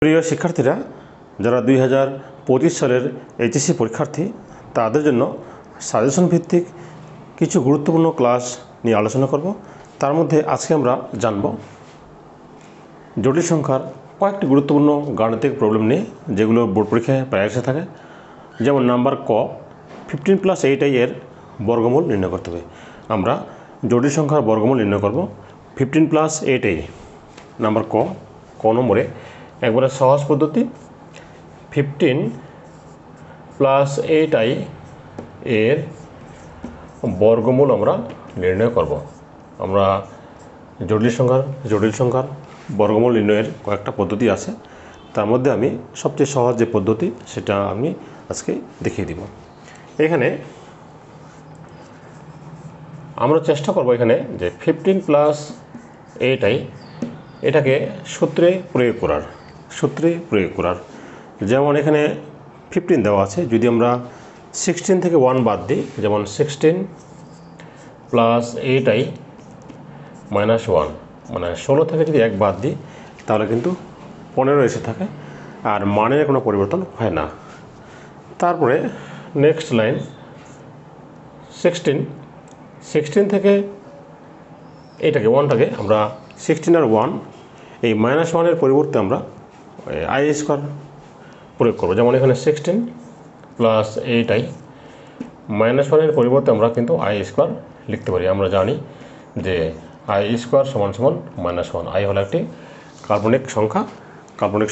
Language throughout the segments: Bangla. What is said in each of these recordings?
প্রিয় শিক্ষার্থীরা, যারা 2025 সালের এইচএসসি পরীক্ষার্থী তাদের জন্য সাজেশন ভিত্তিক কিছু গুরুত্বপূর্ণ ক্লাস নিয়ে আলোচনা করব। তার মধ্যে আজকে আমরা জানব জটিল সংখ্যার কয়েকটি গুরুত্বপূর্ণ গাণিতিক প্রবলেম নিয়ে, যেগুলো বোর্ড পরীক্ষায় প্রায় এসে থাকে। যেমন নাম্বার ক, 15 + 8i এর বর্গমূল নির্ণয় করতে হবে। আমরা জটিল সংখ্যার বর্গমূল নির্ণয় করব 15 + 8i। নাম্বার ক নম্বরে একবারে সহজ পদ্ধতি, 15 + 8i এর বর্গমূল আমরা নির্ণয় করব। আমরা জটিল সংখ্যার বর্গমূল নির্ণয়ের কয়েকটা পদ্ধতি আছে, তার মধ্যে আমি সবচেয়ে সহজ যে পদ্ধতি সেটা আমি আজকে দেখিয়ে দিব। এখানে আমরা চেষ্টা করব এখানে যে 15 + 8i এটাকে সূত্রে প্রয়োগ করার। যেমন এখানে 15 দেওয়া আছে, যদি আমরা 16 থেকে 1 বাদ দিই, যেমন 16 + 8i - 1, মানে 16 থেকে যদি 1 বাদ দিই তাহলে কিন্তু 15 এসে থাকে, আর মানের কোনো পরিবর্তন হয় না। তারপরে নেক্সট লাইন 16 থেকে এটাকে 1টাকে আমরা 16 আর 1, এই -1 পরিবর্তে আমরা i² প্রয়োগ করব। যেমন এখানে 16 + 8i -1 পরিবর্তে আমরা কিন্তু i² লিখতে পারি। আমরা জানি যে i² = -1। i হলো একটি কাল্পনিক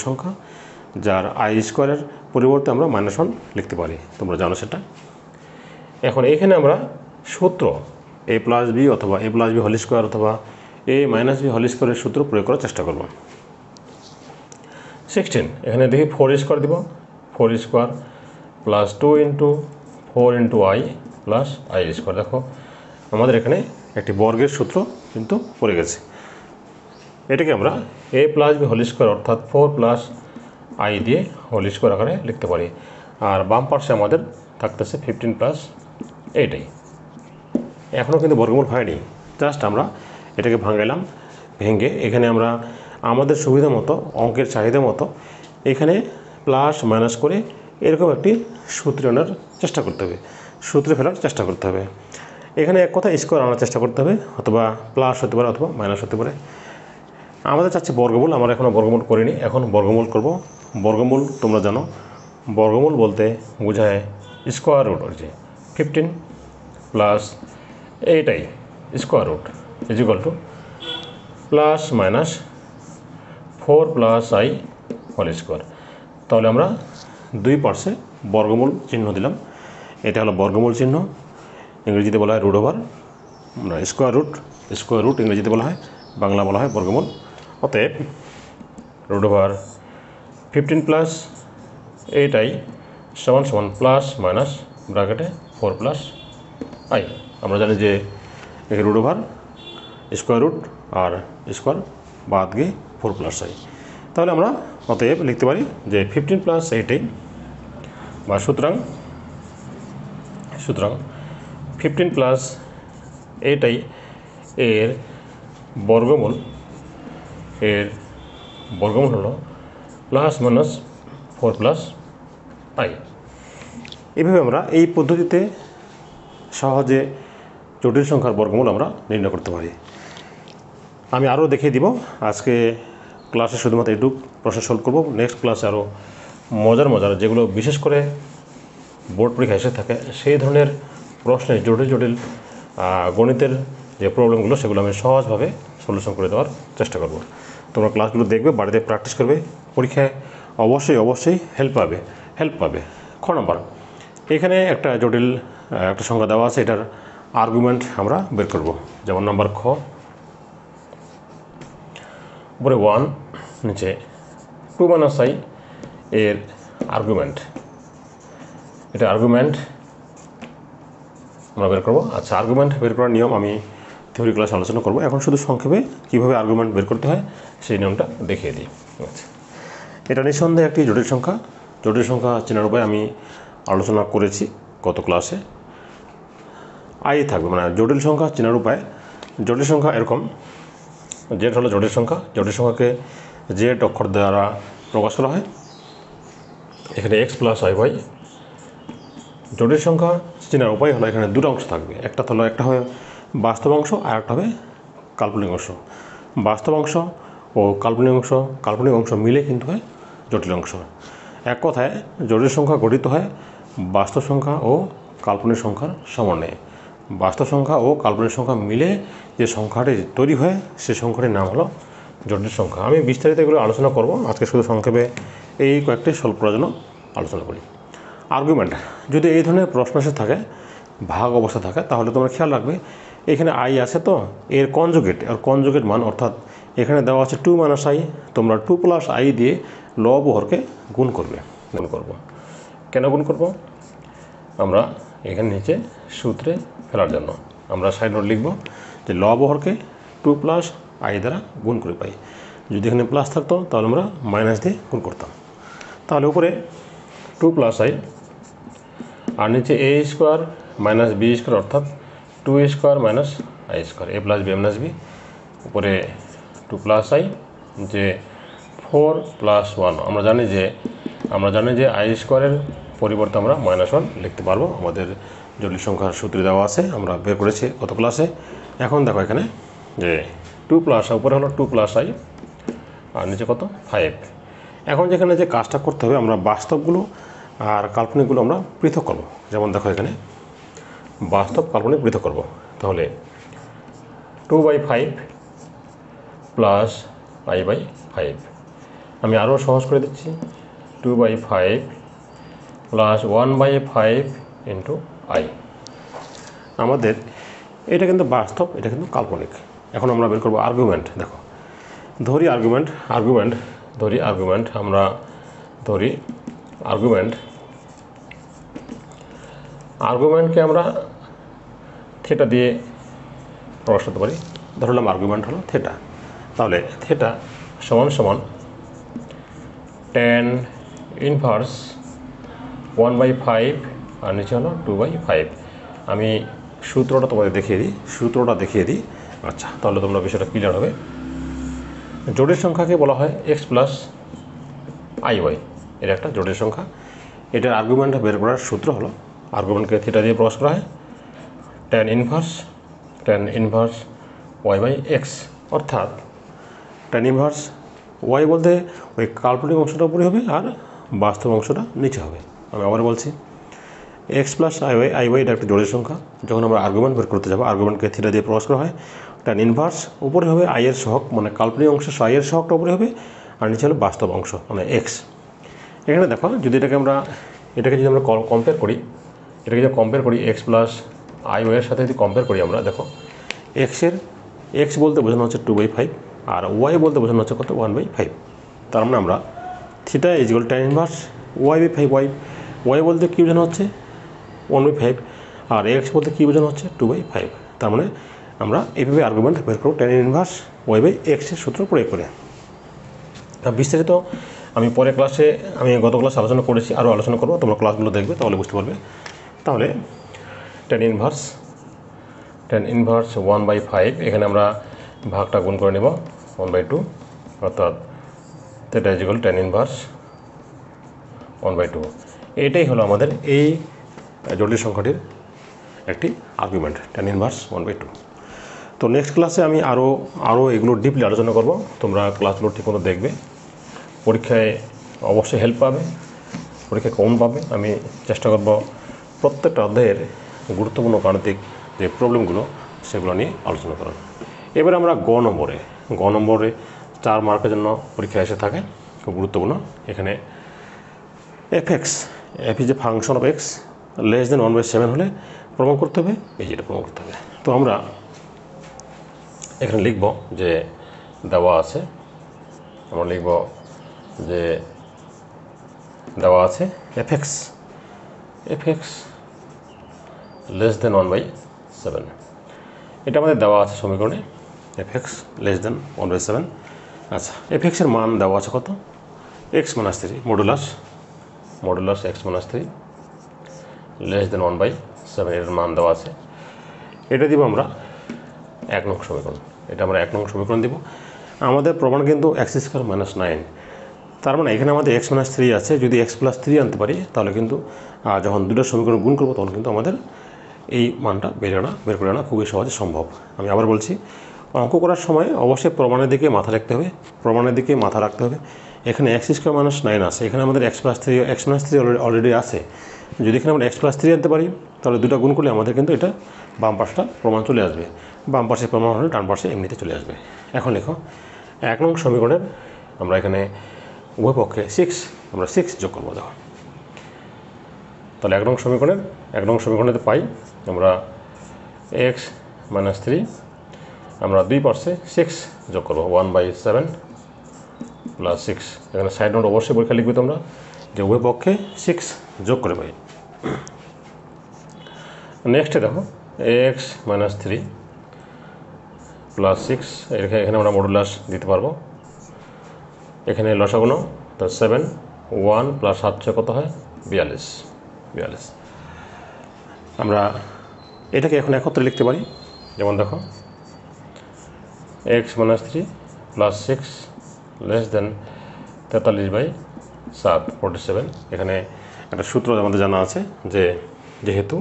সংখ্যা, যার i² পরিবর্তে আমরা -1 লিখতে পারি, তোমরা জানো সেটা। এখন এখানে আমরা সূত্র a + b অথবা a + b² অথবা a - b² এর সূত্র প্রয়োগ করার চেষ্টা করব। 16 এখানে দেখি 4² দিব, 4² + 2 × 4 × i + i²। দেখো আমাদের এখানে একটি বর্গের সূত্র কিন্তু পড়ে গেছে। এটাকে আমরা a + b² অর্থাৎ 4 + i দিয়ে হোল² আকারে লিখতে পারি। আর বাম পাশে আমাদের থাকতেছে 15 + 8i। এখনও কিন্তু বর্গমূল হয়নি, জাস্ট আমরা এটাকে ভেঙে এখানে আমরা আমাদের সুবিধা মতো, অঙ্কের চাহিদা মতো এখানে প্লাস মাইনাস করে এরকম একটি সূত্রে আনার চেষ্টা করতে হবে, সূত্রে ফেলার চেষ্টা করতে হবে। এখানে এক কথা স্কোয়ার আনার চেষ্টা করতে হবে, অথবা প্লাস হতে পারে অথবা মাইনাস হতে পারে। আমাদের চাচ্ছে বর্গমূল, আমরা এখনও বর্গমূল করিনি, এখন বর্গমূল করব। বর্গমূল তোমরা জানো, বর্গমূল বলতে বোঝায় স্কোয়ার রুট, যে 15 + 8i স্কোয়ার রুট = ±4 + i হোল²। তাহলে আমরা দুই পার্শ্বে বর্গমূল চিহ্ন দিলাম। এটা হলো বর্গমূল চিহ্ন, ইংরেজিতে বলা হয় √, স্কোয়ার রুট ইংরেজিতে বলা হয়, বাংলা বলা হয় বর্গমূল। অতএব √15 + 8i = ±4 + i। আমরা জানি যে √, স্কোয়ার রুট আর স্কোয়ার বাদ গিয়ে 4 + i। তাহলে আমরা অতএব লিখতে পারি যে 15 + 8i বা সুতরাং 15 + 8i এর বর্গমূল হলো ±4 + i। এভাবে আমরা এই পদ্ধতিতে সহজে জটিল সংখ্যার বর্গমূল আমরা নির্ণয় করতে পারি। আমি আরও দেখিয়ে দিব। আজকে ক্লাসে শুধুমাত্র এইটুকু প্রশ্ন সলভ করব। নেক্সট ক্লাসে আরও মজার যেগুলো বিশেষ করে বোর্ড পরীক্ষা এসে থাকে সেই ধরনের প্রশ্নের জটিল গণিতের যে প্রবলেমগুলো, সেগুলো আমি সহজভাবে সলিউশন করে দেওয়ার চেষ্টা করব। তোমরা ক্লাসগুলো দেখবে, বাড়িতে প্র্যাকটিস করবে, পরীক্ষায় অবশ্যই হেল্প পাবে। খ নাম্বার, এখানে একটা জটিল একটা সংখ্যা দেওয়া আছে, এটার আর্গুমেন্ট আমরা বের করব। যেমন নাম্বার খ, উপরে 1, নিচে 2 - i এর আর্গুমেন্ট, এটা আর্গুমেন্ট আমরা বের করব। আচ্ছা, আর্গুমেন্ট বের করার নিয়ম আমি থিওরি ক্লাসে আলোচনা করব। এখন শুধু সংক্ষেপে কীভাবে আর্গুমেন্ট বের করতে হয় সেই নিয়মটা দেখিয়ে দিই। আচ্ছা, এটা নিঃসন্দেহে একটি জটিল সংখ্যা চেনার উপায় আমি আলোচনা করেছি গত ক্লাসে। i থাকবে, মানে জটিল সংখ্যা চেনার উপায়। জটিল সংখ্যা এরকম, জেড হলো জটিল সংখ্যাকে জেড অক্ষর দ্বারা প্রকাশ করা হয়। এখানে এক্স প্লাস আই ওয়াই জটিল সংখ্যা চেনার উপায় হলো এখানে দুটো অংশ থাকবে, একটা হবে বাস্তব অংশ আর একটা হবে কাল্পনিক অংশ। বাস্তব অংশ ও কাল্পনিক অংশ মিলে কিন্তু হয় জটিল অংশ। এক কথায় জটিল সংখ্যা গঠিত হয় বাস্তব সংখ্যা ও কাল্পনিক সংখ্যার সমন্বয়ে। বাস্তব সংখ্যা ও কাল্পনিক সংখ্যা মিলে যে সংখ্যাটি তৈরি হয় সেই সংখ্যাটির নাম হলো জটিল সংখ্যা। আমি বিস্তারিত এগুলো আলোচনা করব, আজকে শুধু সংক্ষেপে এই কয়েকটি সলভ করার জন্য আলোচনা করি। আর্গুমেন্ট, যদি এই ধরনের প্রশ্ন এসে থাকে, ভাগ অবস্থা থাকে, তাহলে তোমরা খেয়াল রাখবে এখানে আই আছে, তো এর কনজুগেট মান, অর্থাৎ এখানে দেওয়া আছে 2 - i, তোমরা 2 + i দিয়ে লব ও হরকে গুণ করব। কেন গুণ করব? আমরা এখানে নিচে সূত্রে ফেলার জন্য আমরা সাইড নোট লিখব যে লব ও হরকে 2 + i দ্বারা গুণ করে পাই। যদি এখানে প্লাস থাকতো তাহলে আমরা মাইনাস দিয়ে গুণ করতাম। তাহলে উপরে 2 + i আর নিচে a² - b² অর্থাৎ 2a² - i², a + b - b, উপরে 2 + i, যে 4 + 1। আমরা জানি যে i² এর পরিবর্তে আমরা -1 লিখতে পারবো। আমাদের জটিল সংখ্যার সূত্রে দেওয়া আছে, আমরা বের করেছি গত ক্লাসে। এখন দেখো এখানে যে 2 + উপরে হলো 2 + i আর নিচে কত 5। এখন যেখানে যে কাজটা করতে হবে, আমরা বাস্তবগুলো আর কাল্পনিকগুলো আমরা পৃথক করব। যেমন দেখো এখানে বাস্তব কাল্পনিক পৃথক করব। তাহলে 2/5 + i/5, আমি আরও সহজ করে দিচ্ছি, 2/5 + 1/5 × i। আমাদের এটা কিন্তু বাস্তব, এটা কিন্তু কাল্পনিক। এখন আমরা বের করব আর্গুমেন্ট। দেখো ধরি আর্গুমেন্টকে আমরা থেটা দিয়ে প্রকাশ করতে পারি। ধরলাম আর্গুমেন্ট হলো থেটা, তাহলে থেটা সমান tan ইনভার্স 1/5 আর নিচে হলো 2/5। আমি সূত্রটা তোমাদের দেখিয়ে দিই। আচ্ছা, তাহলে তোমরা বিষয়টা ক্লিয়ার হবে। জটিল সংখ্যাকে বলা হয় x + iy, এর একটা জটিল সংখ্যা। এটার আর্গুমেন্ট বের করার সূত্র হলো, আর্গুমেন্টকে থিটা দিয়ে প্রকাশ করা হয় tan ইনভার্স y/x, অর্থাৎ tan ইনভার্স y বলতে ওই কাল্পনিক অংশটা উপরে হবে আর বাস্তব অংশটা নিচে হবে। আমি আবার বলছি, x + iy এটা একটা জটিল সংখ্যা। যখন আমরা আর্গুমেন্ট বের করতে যাবো, আর্গুমেন্টকে থিটা দিয়ে প্রকাশ করা হয়। tan ইনভার্স উপরে হবে i এর সহগ, মানে কাল্পনিক অংশ i এর সহগটা উপরে হবে, আর নিচে হলো বাস্তব অংশ মানে x। এখানে দেখো যদি এটাকে যদি আমরা কম্পেয়ার করি, x + iy এর সাথে যদি কম্পেয়ার করি, আমরা দেখো x বলতে বোঝানো হচ্ছে 2/5 আর y বলতে বোঝানো হচ্ছে কত 1/5। তার মানে আমরা theta = tan inverse y/5, y বলতে কী বোঝানো হচ্ছে 1/5 আর x বলতে কী বোঝানো হচ্ছে 2/5। তার মানে আমরা এইভাবে আর্গুমেন্ট বের করব tan ইনভার্স y/x এর সূত্র প্রয়োগ করে। বিস্তারিত আমি গত ক্লাসে আলোচনা করেছি, আরও আলোচনা করবো, তোমরা ক্লাসগুলো দেখবে তাহলে বুঝতে পারবে। তাহলে tan ইনভার্স 1/5, এখানে আমরা ভাগটা গুণ করে নেব 1/2, অর্থাৎ থিটা = tan ইনভার্স 1/2। এটাই হলো আমাদের এই জটিল সংখ্যাটির একটি আর্গুমেন্ট, tan ইনভার্স 1/2। তো নেক্সট ক্লাসে আমি আরও এগুলো ডিপলি আলোচনা করব। তোমরা ক্লাসগুলো ঠিকমতো দেখবে, পরীক্ষায় অবশ্যই হেল্প পাবে, পরীক্ষায় কমন পাবে। আমি চেষ্টা করব প্রত্যেকটা অধ্যায়ের গুরুত্বপূর্ণ গাণিতিক যে প্রবলেমগুলো সেগুলো নিয়ে আলোচনা করার। এবার আমরা গ নম্বরে 4 মার্কের জন্য পরীক্ষা এসে থাকে, খুব গুরুত্বপূর্ণ। এখানে f is a function of x < 1/7 হলে প্রমাণ করতে হবে, এই যেটা প্রমাণ করতে হবে। তো আমরা এখানে লিখব যে দেওয়া আছে f(x) < 1/7, এটা আমাদের দেওয়া আছে সমীকরণে, f(x) < 1/7। আচ্ছা, f(x) এর মান দেওয়া আছে কত, x - 3, মডুলাস x - 3 < 1/7 এর মান দেওয়া আছে। এটা দিব আমরা 1 নং সমীকরণ, এটা আমরা 1 নং সমীকরণ দিব। আমাদের প্রমাণ কিন্তু x² - 9, তার মানে এখানে আমাদের x - 3 আছে, যদি x + 3 আনতে পারি তাহলে কিন্তু যখন দুটো সমীকরণ গুণ করবো তখন কিন্তু আমাদের এই মানটা বের করে আনা খুবই সহজে সম্ভব। আমি আবার বলছি, অঙ্ক করার সময় অবশ্যই প্রমাণের দিকে মাথা রাখতে হবে, রাখতে হবে। এখানে x² - 9 আছে, এখানে আমাদের x - 3 অলরেডি আছে। যদি এখানে আমরা x + 3 আনতে পারি তাহলে দুটো গুণ করলে আমাদের কিন্তু এটা বাম পাশটা প্রমাণ চলে আসবে, বাম পাশে প্রমাণ হলে ডান পাশে এমনিতে চলে আসবে। এখন দেখো 1 নং সমীকরণের আমরা এখানে উভয় পক্ষে 6 যোগ করবো। দেখো তাহলে 1 নং সমীকরণেতে পাই আমরা x - 3, আমরা 2 পাশে 6 যোগ করবো, 1/7 + 6। এখানে সাইড নোট অবশ্যই পরীক্ষা লিখবে তোমরা যে উভয় পক্ষে 6 যোগ করে পাই। নেক্সটে দেখো x - 3 + 6, এখানে আমরা মডুলাস দিতে পারবো। এখানে লসাগু নাও, তো 7, 1 + 7 কত হয়? 42। আমরা এটাকে এখন একত্রে লিখতে পারি, যেমন দেখো x - 3 + 6 < 43/7 47। এখানে একটা সূত্র আমাদের জানা আছে যে যেহেতু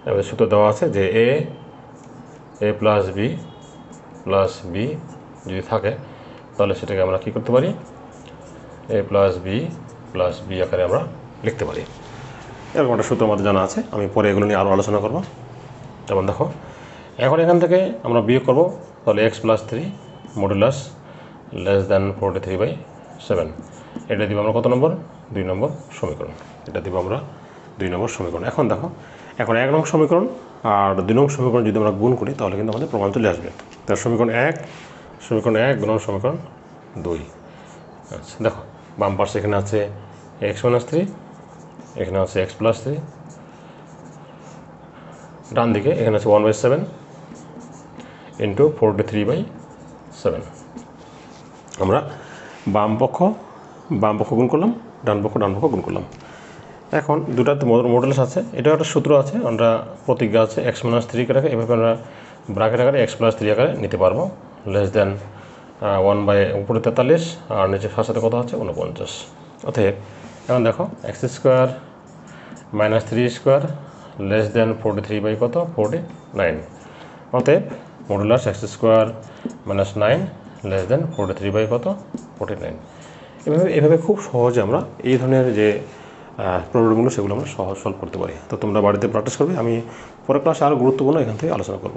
আমাদের সূত্র দেওয়া আছে যে a + b যদি থাকে তাহলে সেটাকে আমরা কী করতে পারি? a + b আকারে আমরা লিখতে পারি। এরকম একটা সূত্র আমাদের জানা আছে, আমি পরে এগুলো নিয়ে আরও আলোচনা করব। যেমন দেখো এখন এখান থেকে আমরা বিয়োগ করব, তাহলে x + 3 মডুলাস < 43/7। এটা দিব আমরা কত নম্বর? 2 নম্বর সমীকরণ। এটা দিব আমরা 2 নম্বর সমীকরণ। এখন দেখো, এখন 1 নং সমীকরণ আর 2 নং সমীকরণ যদি আমরা গুণ করি তাহলে কিন্তু আমাদের প্রমাণ চলে আসবে। তার সমীকরণ 1 গুণন সমীকরণ 2। আচ্ছা দেখো বাম পাশে এখানে আছে x - 3, এখানে আছে x + 3, ডান দিকে এখানে আছে 1/7 × 43/7। আমরা বাম পক্ষ গুণ করলাম, ডান পক্ষ গুণ করলাম। এখন দুটাতে মডুলাস আছে, এটাও একটা সূত্র আছে, আমরা প্রতিজ্ঞা আছে x - 3 আকারে, এভাবে আমরা ব্র্যাকেট আকারে x + 3 আকারে নিতে পারবো, < 1/উপরে 43 আর নিচে সাথে কত আছে? 49। অতএব এখন দেখো x² - 3² < 43 কত? 49। অতএব মডুলাস x² - 9 < 43 কত? 49। এভাবে খুব সহজে আমরা এই ধরনের যে প্রবলেমগুলো সেগুলো আমরা সলভ করতে পারি। তো তোমরা বাড়িতে প্র্যাকটিস করবে, আমি পরের ক্লাসে আরও গুরুত্বপূর্ণ এখান থেকে আলোচনা করব।